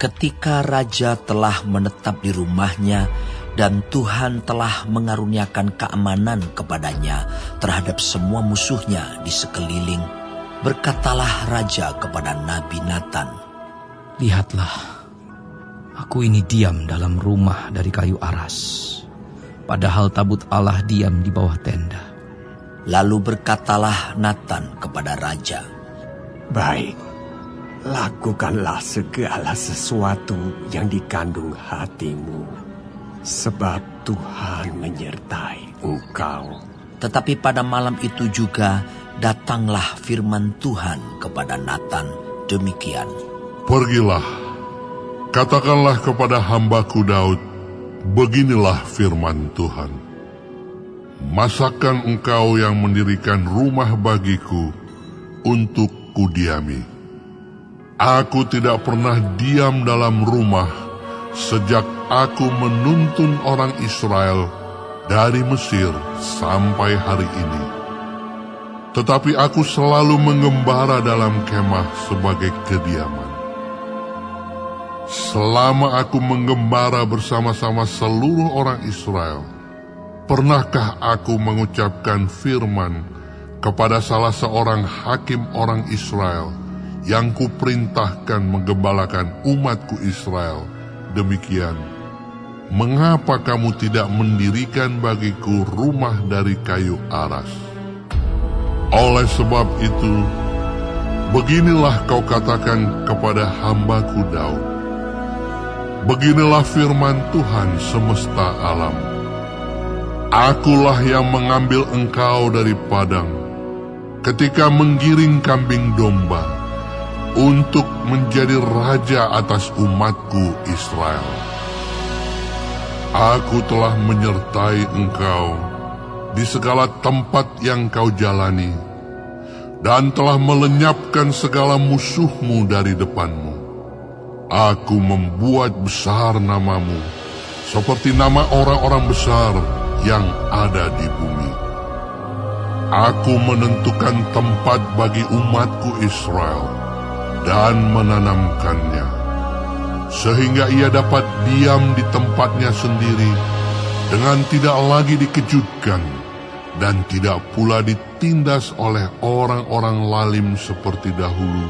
Ketika raja telah menetap di rumahnya dan Tuhan telah mengaruniakan keamanan kepadanya terhadap semua musuhnya di sekeliling, berkatalah raja kepada Nabi Natan, "Lihatlah, aku ini diam dalam rumah dari kayu aras, padahal tabut Allah diam di bawah tenda." Lalu berkatalah Natan kepada raja, "Baik, lakukanlah segala sesuatu yang dikandung hatimu, sebab Tuhan menyertai engkau." Tetapi pada malam itu juga datanglah firman Tuhan kepada Natan demikian, "Pergilah, katakanlah kepada hambaku Daud, beginilah firman Tuhan. Masakan engkau yang mendirikan rumah bagiku untuk kudiami. Aku tidak pernah diam dalam rumah sejak aku menuntun orang Israel dari Mesir sampai hari ini. Tetapi aku selalu mengembara dalam kemah sebagai kediaman. Selama aku mengembara bersama-sama seluruh orang Israel, pernahkah aku mengucapkan firman kepada salah seorang hakim orang Israel yang kuperintahkan menggembalakan umatku Israel, demikian, mengapa kamu tidak mendirikan bagiku rumah dari kayu aras? Oleh sebab itu, beginilah kau katakan kepada hambaku Daud, beginilah firman Tuhan semesta alam. Akulah yang mengambil engkau dari padang ketika menggiring kambing domba untuk menjadi raja atas umatku Israel. Aku telah menyertai engkau di segala tempat yang kau jalani, dan telah melenyapkan segala musuhmu dari depanmu. Aku membuat besar namamu, seperti nama orang-orang besar yang ada di bumi. Aku menentukan tempat bagi umatku Israel dan menanamkannya, sehingga ia dapat diam di tempatnya sendiri dengan tidak lagi dikejutkan dan tidak pula ditindas oleh orang-orang lalim seperti dahulu,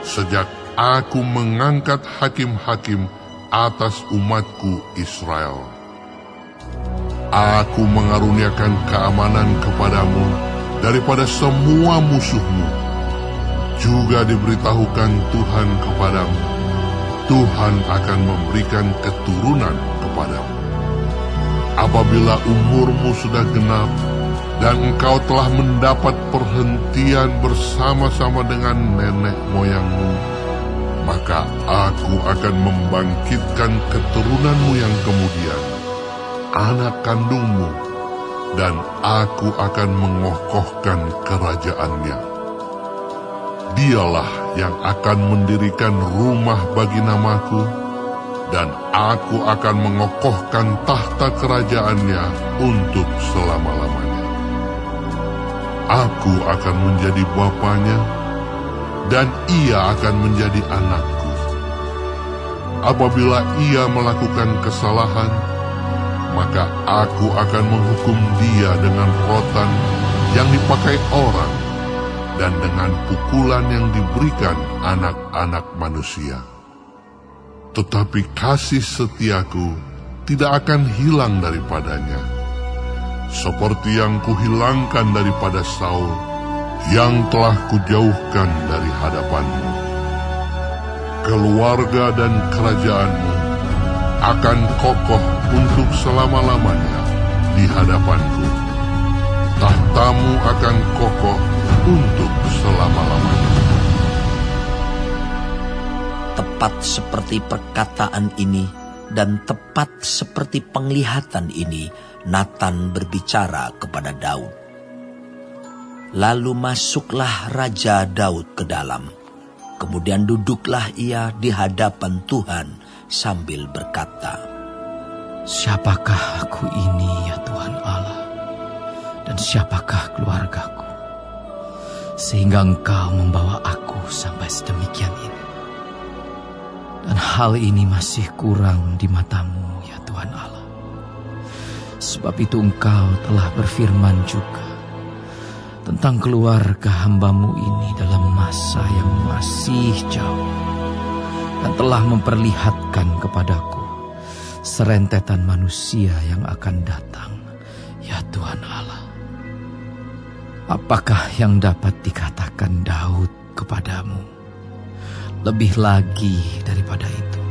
sejak aku mengangkat hakim-hakim atas umatku Israel. Aku mengaruniakan keamanan kepadamu daripada semua musuhmu. Juga diberitahukan Tuhan kepadamu, Tuhan akan memberikan keturunan kepadamu. Apabila umurmu sudah genap dan engkau telah mendapat perhentian bersama-sama dengan nenek moyangmu, maka aku akan membangkitkan keturunanmu yang kemudian, anak kandungmu, dan aku akan mengokohkan kerajaannya. Dialah yang akan mendirikan rumah bagi namaku, dan aku akan mengokohkan tahta kerajaannya untuk selama-lamanya. Aku akan menjadi bapanya, dan ia akan menjadi anakku. Apabila ia melakukan kesalahan, maka aku akan menghukum dia dengan rotan yang dipakai orang dan dengan pukulan yang diberikan anak-anak manusia. Tetapi kasih setiaku tidak akan hilang daripadanya, seperti yang kuhilangkan daripada Saul, yang telah kujauhkan dari hadapanmu. Keluarga dan kerajaanmu akan kokoh untuk selama-lamanya di hadapanku. Tahtamu akan kokoh untuk selama-lamanya. Tepat seperti perkataan ini dan tepat seperti penglihatan ini, Natan berbicara kepada Daud. Lalu masuklah Raja Daud ke dalam. Kemudian duduklah ia di hadapan Tuhan sambil berkata, "Siapakah aku ini, ya Tuhan Allah? Dan siapakah keluargaku, sehingga Engkau membawa aku sampai sedemikian ini? Dan hal ini masih kurang di matamu, ya Tuhan Allah. Sebab itu Engkau telah berfirman juga tentang keluarga hamba-Mu ini dalam masa yang masih jauh, dan telah memperlihatkan kepadaku serentetan manusia yang akan datang, ya Tuhan Allah. Apakah yang dapat dikatakan Daud kepadamu? Lebih lagi daripada itu,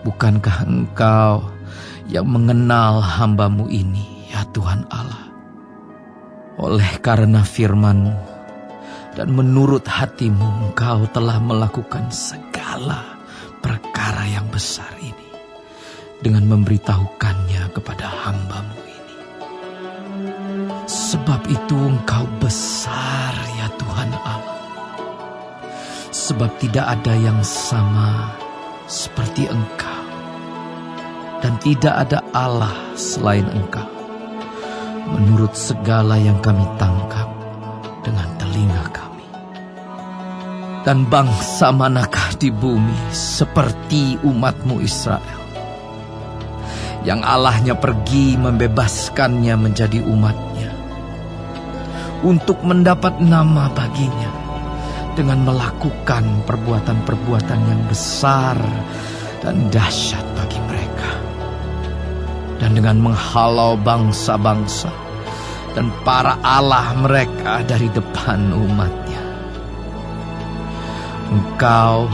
bukankah Engkau yang mengenal hamba-Mu ini, ya Tuhan Allah? Oleh karena firman-Mu dan menurut hati-Mu, Engkau telah melakukan segala perkara yang besar ini dengan memberitahukannya kepada hamba-Mu ini. Sebab itu Engkau besar, ya Tuhan Allah. Sebab tidak ada yang sama seperti Engkau, dan tidak ada Allah selain Engkau. Menurut segala yang kami tangkap dengan telinga kami. Dan bangsa manakah di bumi seperti umat-Mu Israel, yang Allahnya pergi membebaskannya menjadi umat-Nya, untuk mendapat nama baginya, dengan melakukan perbuatan-perbuatan yang besar dan dahsyat bagi mereka, dan dengan menghalau bangsa-bangsa dan para allah mereka dari depan umat-Nya. Engkau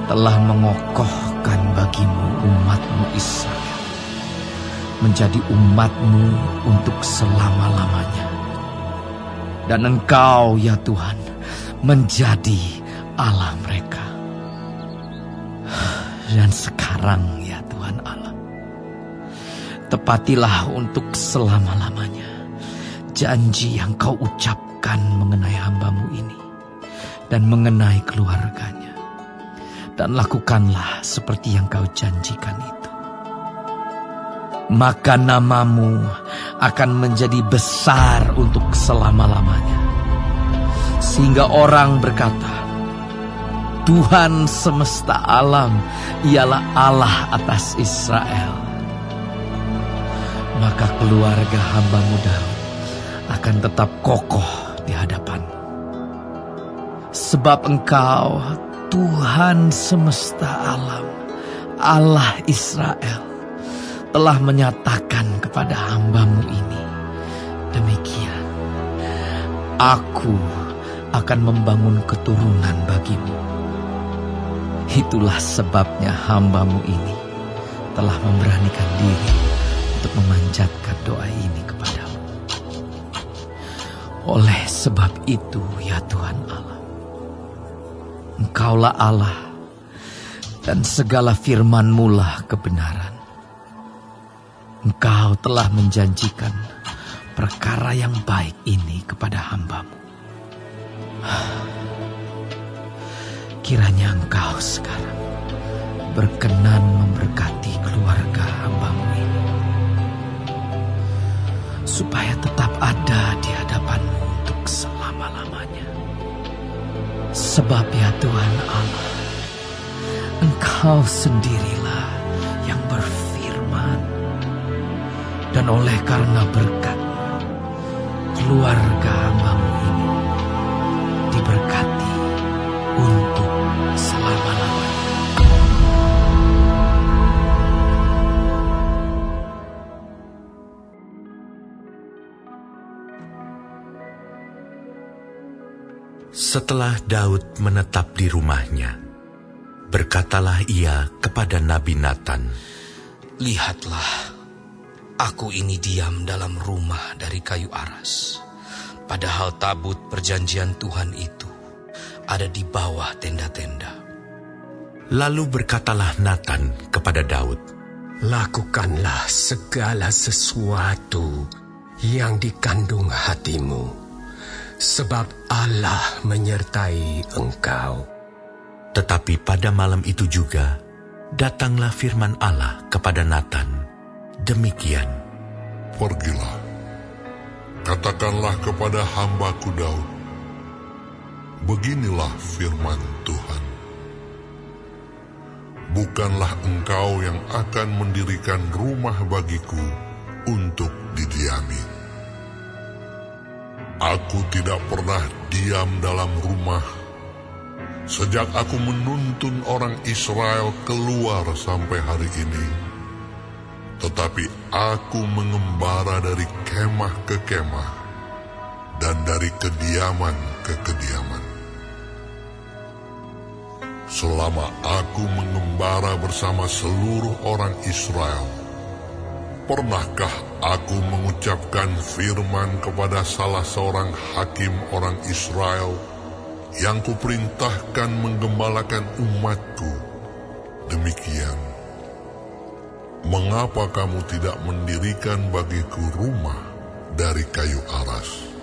telah mengokohkan bagimu umat-Mu Israel menjadi umat-Mu untuk selama-lamanya. Dan Engkau, ya Tuhan, menjadi Allah mereka. Dan sekarang, ya Tuhan Allah, tepatilah untuk selama-lamanya janji yang Kau ucapkan mengenai hamba-Mu ini dan mengenai keluarganya. Dan lakukanlah seperti yang Kau janjikan itu. Maka nama-Mu akan menjadi besar untuk selama-lamanya, sehingga orang berkata, Tuhan semesta alam ialah Allah atas Israel. Maka keluarga hamba-Mu Daud akan tetap kokoh di hadapan-Mu. Sebab Engkau Tuhan semesta alam, Allah Israel, telah menyatakan kepada hamba-Mu ini, demikian, Aku akan membangun keturunan bagimu. Itulah sebabnya hamba-Mu ini telah memberanikan diri untuk memanjatkan doa ini kepadamu. Oleh sebab itu, ya Tuhan Allah, Engkaulah Allah, dan segala firman-Mu lah kebenaran. Engkau telah menjanjikan perkara yang baik ini kepada hamba-Mu. Kiranya Engkau sekarang berkenan memberkati keluarga hamba-Mu ini, supaya tetap ada di hadapan-Mu untuk selama-lamanya. Sebab ya Tuhan Allah, Engkau sendirilah yang berfirman, dan oleh karena berkat, keluarga hamba-Mu ini diberkati untuk selama-lamanya. Setelah Daud menetap di rumahnya, berkatalah ia kepada Nabi Natan, Lihatlah, aku ini diam dalam rumah dari kayu aras, padahal tabut perjanjian Tuhan itu ada di bawah tenda-tenda. Lalu berkatalah Natan kepada Daud, Lakukanlah segala sesuatu yang dikandung hatimu, sebab Allah menyertai engkau. Tetapi pada malam itu juga datanglah firman Allah kepada Natan, demikian, Pergilah, katakanlah kepada hamba-Ku Daud, beginilah firman Tuhan. bukanlah engkau yang akan mendirikan rumah bagiku untuk didiami. Aku tidak pernah diam dalam rumah sejak aku menuntun orang Israel keluar sampai hari ini. Tetapi aku mengembara dari kemah ke kemah dan dari kediaman ke kediaman. Selama aku mengembara bersama seluruh orang Israel, pernahkah aku mengucapkan firman kepada salah seorang hakim orang Israel yang kuperintahkan menggembalakan umatku demikian? Mengapa kamu tidak mendirikan bagiku rumah dari kayu aras?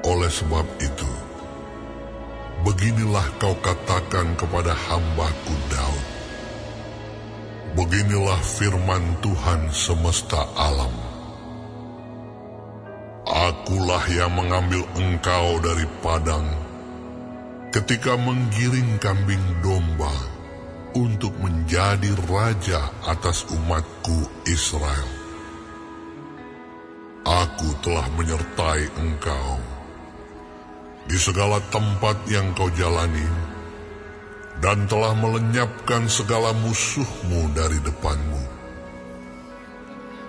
Oleh sebab itu, beginilah kau katakan kepada hamba-Ku Daud. Beginilah firman Tuhan semesta alam. Akulah yang mengambil engkau dari padang ketika menggiring kambing domba untuk menjadi raja atas umatku Israel. Aku telah menyertai engkau di segala tempat yang kau jalani, dan telah melenyapkan segala musuhmu dari depanmu.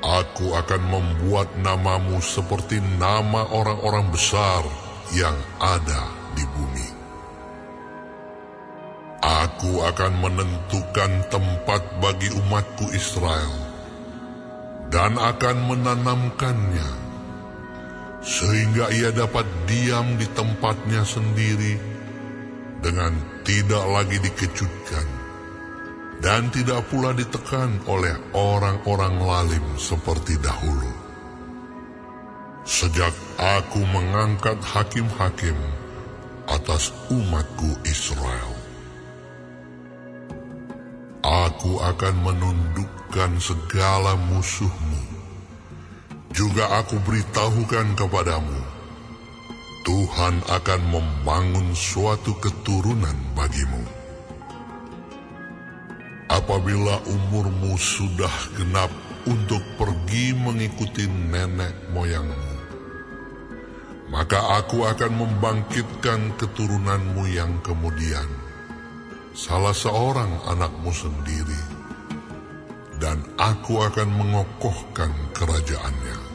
Aku akan membuat namamu seperti nama orang-orang besar yang ada di bumi. Aku akan menentukan tempat bagi umatku Israel, dan akan menanamkannya, sehingga ia dapat diam di tempatnya sendiri dengan tidak lagi dikejutkan, dan tidak pula ditekan oleh orang-orang lalim seperti dahulu. Sejak aku mengangkat hakim-hakim atas umatku Israel, aku akan menundukkan segala musuhmu. Juga aku beritahukan kepadamu, Tuhan akan membangun suatu keturunan bagimu. Apabila umurmu sudah genap untuk pergi mengikuti nenek moyangmu, maka aku akan membangkitkan keturunanmu yang kemudian, salah seorang anakmu sendiri, dan aku akan mengokohkan kerajaannya.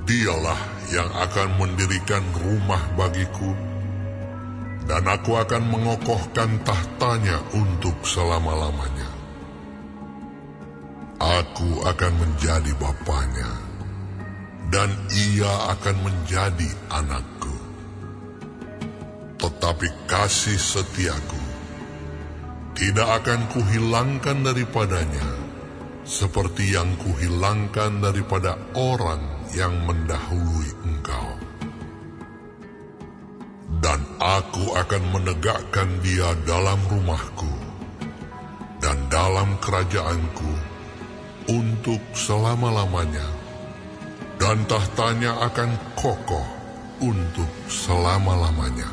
Dialah yang akan mendirikan rumah bagiku, dan aku akan mengokohkan tahtanya untuk selama-lamanya. Aku akan menjadi bapanya, dan ia akan menjadi anakku. Tetapi kasih setiaku tidak akan kuhilangkan daripadanya, seperti yang kuhilangkan daripada orang yang mendahului engkau. Dan aku akan menegakkan dia dalam rumahku dan dalam kerajaanku untuk selama-lamanya, dan tahtanya akan kokoh untuk selama-lamanya.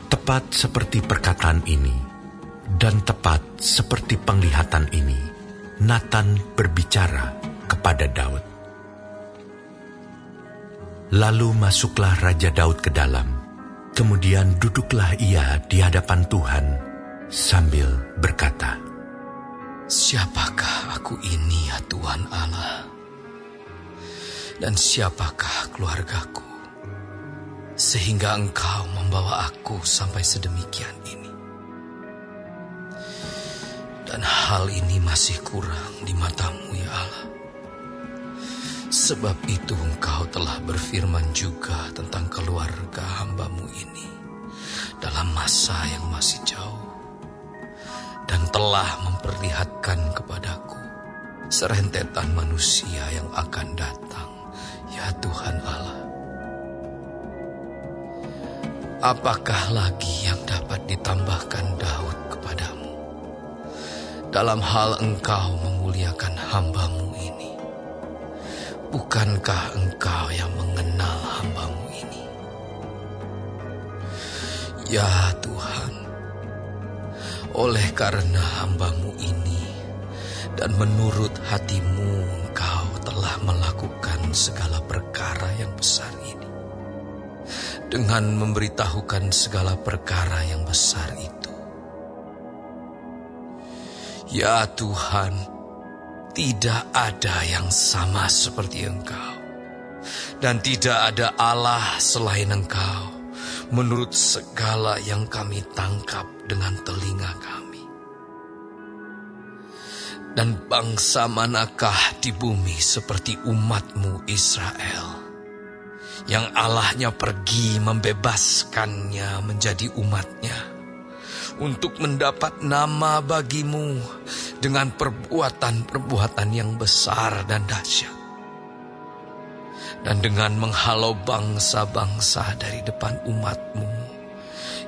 Tepat seperti perkataan ini, dan tepat seperti penglihatan ini, Nathan berbicara kepada Daud. Lalu masuklah Raja Daud ke dalam, kemudian duduklah ia di hadapan Tuhan sambil berkata, Siapakah aku ini, ya Tuhan Allah? Dan siapakah keluargaku, sehingga Engkau membawa aku sampai sedemikian ini? Dan hal ini masih kurang di mata-Mu, ya Allah. Sebab itu Engkau telah berfirman juga tentang keluarga hamba-Mu ini dalam masa yang masih jauh, dan telah memperlihatkan kepadaku serentetan manusia yang akan datang, ya Tuhan Allah. Apakah lagi yang dapat ditambahkan Daud kepadamu dalam hal Engkau memuliakan hamba-Mu ini? Bukankah Engkau yang mengenal hamba-Mu ini? Ya Tuhan, oleh karena hamba-Mu ini dan menurut hati-Mu Engkau telah melakukan segala perkara yang besar ini. Dengan memberitahukan segala perkara yang besar itu. Ya Tuhan, tidak ada yang sama seperti Engkau. Dan tidak ada Allah selain Engkau, menurut segala yang kami tangkap dengan telinga kami. Dan bangsa manakah di bumi seperti umat-Mu Israel, yang Allahnya pergi membebaskannya menjadi umatnya, untuk mendapat nama bagi-Mu dengan perbuatan-perbuatan yang besar dan dahsyat, dan dengan menghalau bangsa-bangsa dari depan umat-Mu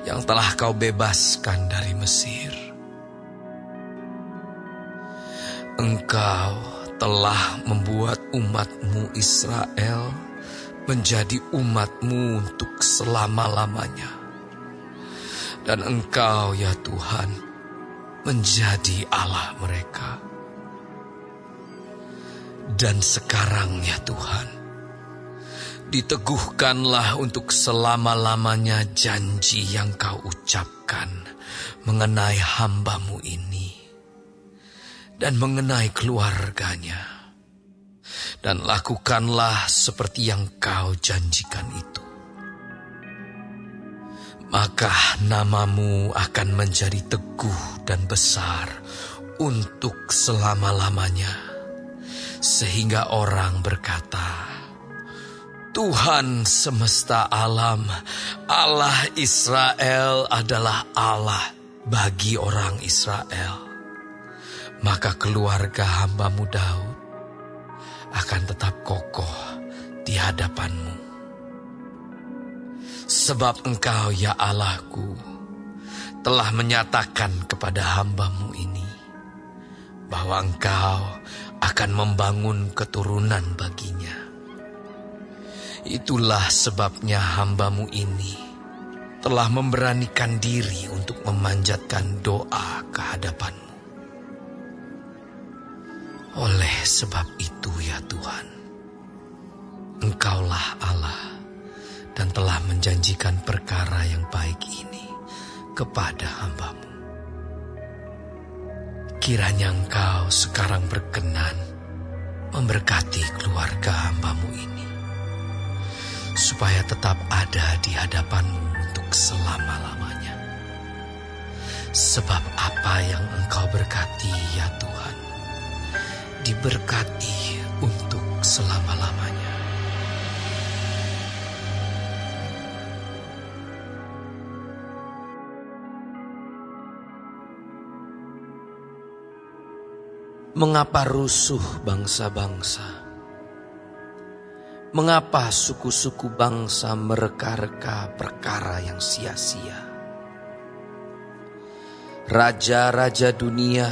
yang telah Kau bebaskan dari Mesir. Engkau telah membuat umat-Mu Israel menjadi umat-Mu untuk selama-lamanya. Dan Engkau ya Tuhan menjadi Allah mereka. Dan sekarang ya Tuhan, diteguhkanlah untuk selama-lamanya janji yang Kau ucapkan mengenai hamba-Mu ini dan mengenai keluarganya. Dan lakukanlah seperti yang Kau janjikan itu. Maka nama-Mu akan menjadi teguh dan besar untuk selama-lamanya. Sehingga orang berkata, Tuhan semesta alam, Allah Israel adalah Allah bagi orang Israel. Maka keluarga hamba-Mu Daud akan tetap kokoh di hadapan-Mu. Sebab Engkau ya Allahku telah menyatakan kepada hamba-Mu ini bahwa Engkau akan membangun keturunan baginya. Itulah sebabnya hamba-Mu ini telah memberanikan diri untuk memanjatkan doa ke hadapan-Mu. Oleh sebab itu ya Tuhan, Engkaulah Allah dan telah menjanjikan perkara yang baik ini kepada hamba-Mu. Kiranya Engkau sekarang berkenan memberkati keluarga hamba-Mu ini, supaya tetap ada di hadapan-Mu untuk selama-lamanya. Sebab apa yang Engkau berkati ya Tuhan, diberkati untuk selama-lamanya. Mengapa rusuh bangsa-bangsa? Mengapa suku-suku bangsa mereka-reka perkara yang sia-sia? Raja-raja dunia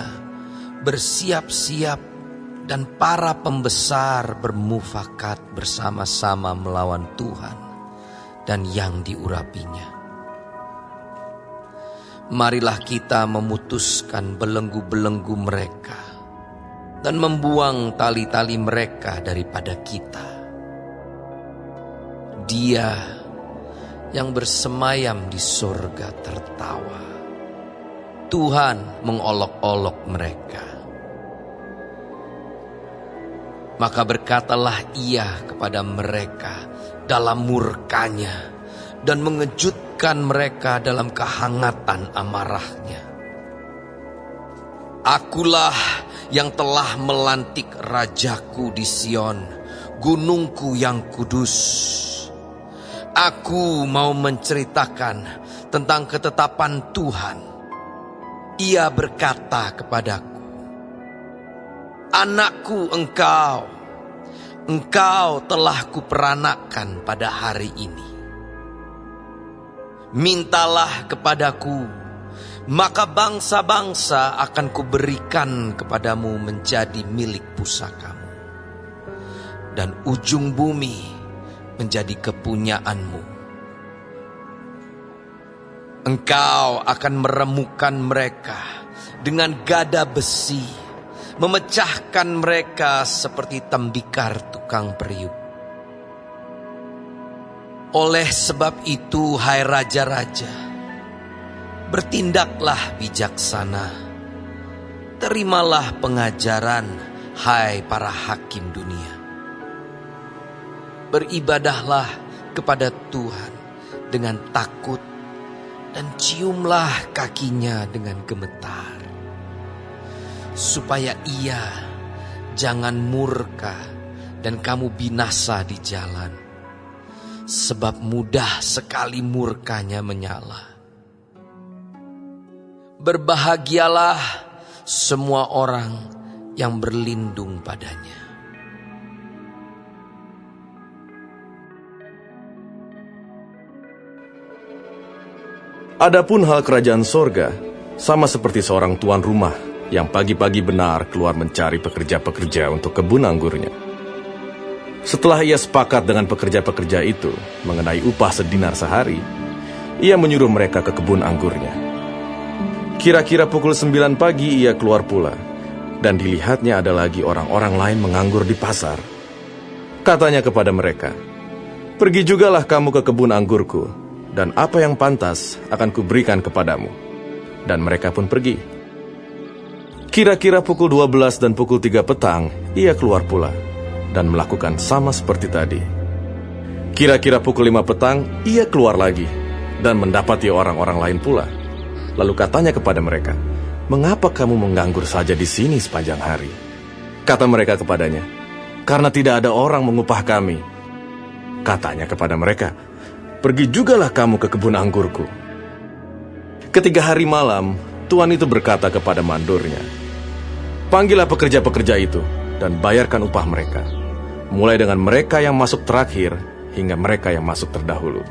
bersiap-siap dan para pembesar bermufakat bersama-sama melawan Tuhan dan yang diurapinya. Marilah kita memutuskan belenggu-belenggu mereka dan membuang tali-tali mereka daripada kita. Dia yang bersemayam di surga tertawa. Tuhan mengolok-olok mereka. Maka berkatalah Ia kepada mereka dalam murkanya dan mengejutkan mereka dalam kehangatan amarahnya. Akulah yang telah melantik rajaku di Sion, gunungku yang kudus. Aku mau menceritakan tentang ketetapan Tuhan. Ia berkata kepadaku, anakku engkau telah kuperanakan pada hari ini. Mintalah kepadaku, maka bangsa-bangsa akan kuberikan kepadamu menjadi milik pusakamu, dan ujung bumi menjadi kepunyaanmu. Engkau akan meremukkan mereka dengan gada besi, memecahkan mereka seperti tembikar tukang periuk. Oleh sebab itu, hai raja-raja, bertindaklah bijaksana. Terimalah pengajaran, hai para hakim dunia. Beribadahlah kepada Tuhan dengan takut dan ciumlah kakinya dengan gemetar, supaya ia jangan murka dan kamu binasa di jalan, sebab mudah sekali murkanya menyala. Berbahagialah semua orang yang berlindung padanya. Adapun hal kerajaan sorga, sama seperti seorang tuan rumah yang pagi-pagi benar keluar mencari pekerja-pekerja untuk kebun anggurnya. Setelah ia sepakat dengan pekerja-pekerja itu mengenai upah sedinar sehari, ia menyuruh mereka ke kebun anggurnya. Kira-kira pukul 9 pagi ia keluar pula, dan dilihatnya ada lagi orang-orang lain menganggur di pasar. Katanya kepada mereka, "Pergi jugalah kamu ke kebun anggurku, dan apa yang pantas akan kuberikan kepadamu." Dan mereka pun pergi. Kira-kira pukul 12 dan pukul 3 petang, ia keluar pula dan melakukan sama seperti tadi. Kira-kira pukul 5 petang, ia keluar lagi dan mendapati orang-orang lain pula. Lalu katanya kepada mereka, "Mengapa kamu menganggur saja di sini sepanjang hari?" Kata mereka kepadanya, "Karena tidak ada orang mengupah kami." Katanya kepada mereka, "Pergi jugalah kamu ke kebun anggurku." Ketika hari malam, tuan itu berkata kepada mandornya, "Panggillah pekerja-pekerja itu dan bayarkan upah mereka, mulai dengan mereka yang masuk terakhir hingga mereka yang masuk terdahulu."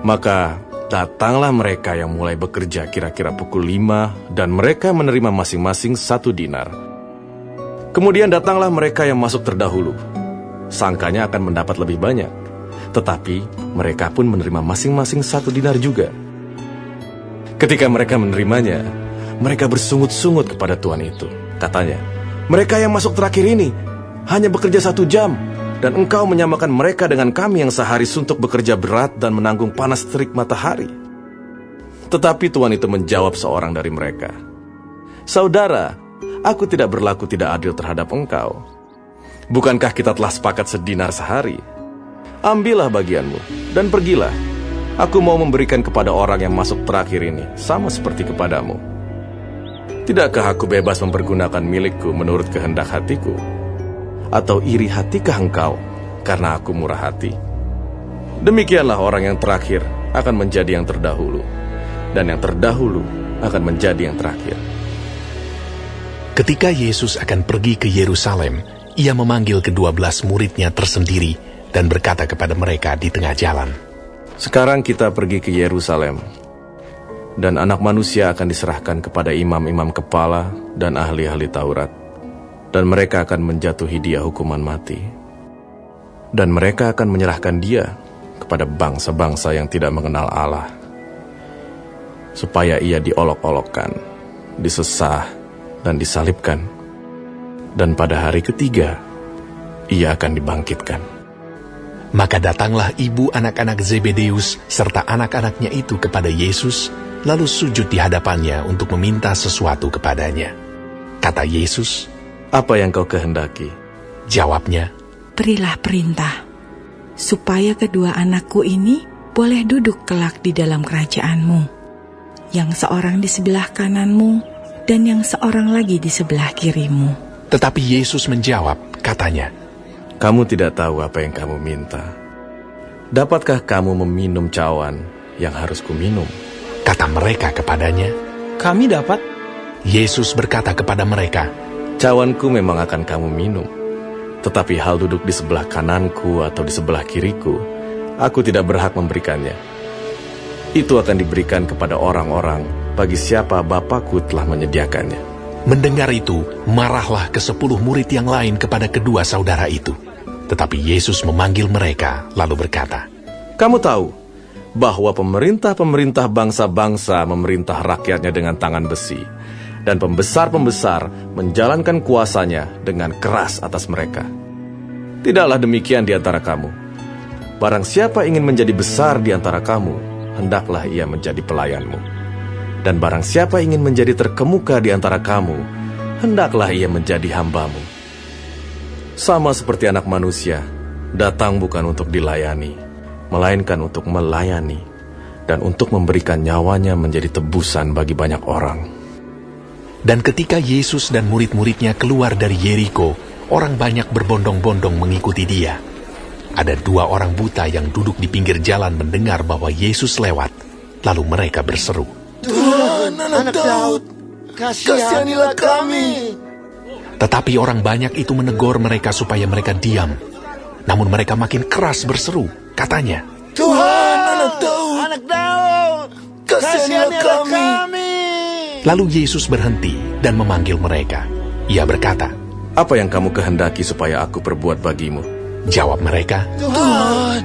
Maka datanglah mereka yang mulai bekerja kira-kira pukul 5 dan mereka menerima masing-masing 1 dinar. Kemudian datanglah mereka yang masuk terdahulu. Sangkanya akan mendapat lebih banyak, tetapi mereka pun menerima masing-masing 1 dinar juga. Ketika mereka menerimanya, mereka bersungut-sungut kepada tuan itu. Katanya, "Mereka yang masuk terakhir ini hanya bekerja 1 jam, dan engkau menyamakan mereka dengan kami yang sehari suntuk bekerja berat dan menanggung panas terik matahari." Tetapi tuan itu menjawab seorang dari mereka, "Saudara, aku tidak berlaku tidak adil terhadap engkau. Bukankah kita telah sepakat sedinar sehari? Ambillah bagianmu dan pergilah. Aku mau memberikan kepada orang yang masuk terakhir ini sama seperti kepadamu. Tidakkah aku bebas mempergunakan milikku menurut kehendak hatiku? Atau iri hatikah engkau karena aku murah hati?" Demikianlah orang yang terakhir akan menjadi yang terdahulu, dan yang terdahulu akan menjadi yang terakhir. Ketika Yesus akan pergi ke Yerusalem, ia memanggil ke-12 muridnya tersendiri dan berkata kepada mereka di tengah jalan, "Sekarang kita pergi ke Yerusalem, dan Anak Manusia akan diserahkan kepada imam-imam kepala dan ahli-ahli Taurat, dan mereka akan menjatuhi dia hukuman mati. Dan mereka akan menyerahkan dia kepada bangsa-bangsa yang tidak mengenal Allah, supaya ia diolok-olokkan, disesah, dan disalibkan. Dan pada hari ketiga, ia akan dibangkitkan." Maka datanglah ibu anak-anak Zebedeus serta anak-anaknya itu kepada Yesus, lalu sujud di hadapannya untuk meminta sesuatu kepadanya. Kata Yesus, "Apa yang kau kehendaki?" Jawabnya, "Berilah perintah, supaya kedua anakku ini boleh duduk kelak di dalam kerajaan-Mu, yang seorang di sebelah kanan-Mu, dan yang seorang lagi di sebelah kiri-Mu." Tetapi Yesus menjawab, katanya, "Kamu tidak tahu apa yang kamu minta. Dapatkah kamu meminum cawan yang harus kuminum?" Kata mereka kepadanya, "Kami dapat." Yesus berkata kepada mereka, "Cawanku memang akan kamu minum, tetapi hal duduk di sebelah kananku atau di sebelah kiriku, aku tidak berhak memberikannya. Itu akan diberikan kepada orang-orang bagi siapa Bapakku telah menyediakannya." Mendengar itu, marahlah ke-10 murid yang lain kepada kedua saudara itu. Tetapi Yesus memanggil mereka, lalu berkata, "Kamu tahu bahwa pemerintah-pemerintah bangsa-bangsa memerintah rakyatnya dengan tangan besi, dan pembesar-pembesar menjalankan kuasanya dengan keras atas mereka. Tidaklah demikian di antara kamu. Barang siapa ingin menjadi besar di antara kamu, hendaklah ia menjadi pelayanmu. Dan barang siapa ingin menjadi terkemuka di antara kamu, hendaklah ia menjadi hambamu. Sama seperti Anak Manusia, datang bukan untuk dilayani, melainkan untuk melayani, dan untuk memberikan nyawanya menjadi tebusan bagi banyak orang. Dan ketika Yesus dan murid-muridnya keluar dari Yeriko, orang banyak berbondong-bondong mengikuti dia. Ada 2 orang buta yang duduk di pinggir jalan mendengar bahwa Yesus lewat, lalu mereka berseru, "Tuhan, Anak Daud, kasihanilah kami." Tetapi orang banyak itu menegur mereka supaya mereka diam. Namun mereka makin keras berseru, katanya, "Tuhan, Anak Daud, kasihanilah kami." Lalu Yesus berhenti dan memanggil mereka. Ia berkata, Apa yang kamu kehendaki supaya aku perbuat bagimu? Jawab mereka, "Tuhan,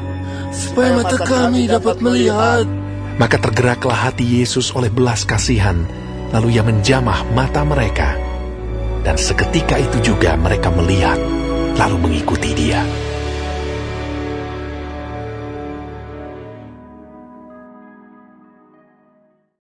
supaya mata kami dapat melihat." Maka tergeraklah hati Yesus oleh belas kasihan, lalu ia menjamah mata mereka. Dan seketika itu juga mereka melihat, lalu mengikuti dia.